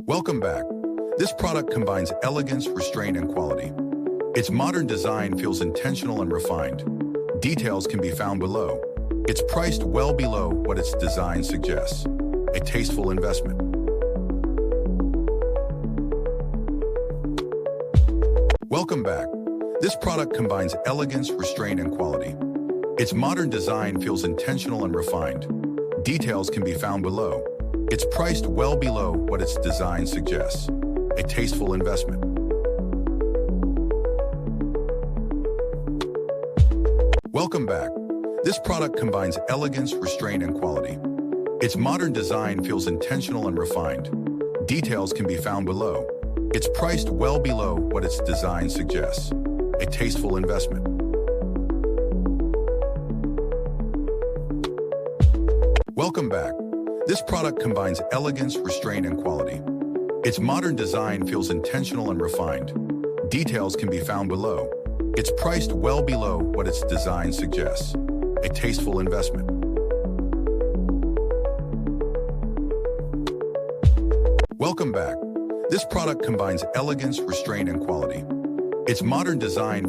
Welcome back. This product combines elegance, restraint, and quality. Its modern design feels intentional and refined. Details can be found below. It's priced well below what its design suggests. A tasteful investment. Welcome back. This product combines elegance, restraint, and quality. Its modern design feels intentional and refined. Details can be found below. It's priced well below what its design suggests. A tasteful investment. Welcome back. This product combines elegance, restraint, and quality. Its modern design feels intentional and refined. Details can be found below. It's priced well below what its design suggests. A tasteful investment. Welcome back. This product combines elegance, restraint, and quality. Its modern design feels intentional and refined. Details can be found below. It's priced well below what its design suggests. A tasteful investment. Welcome back. This product combines elegance, restraint, and quality. Its modern design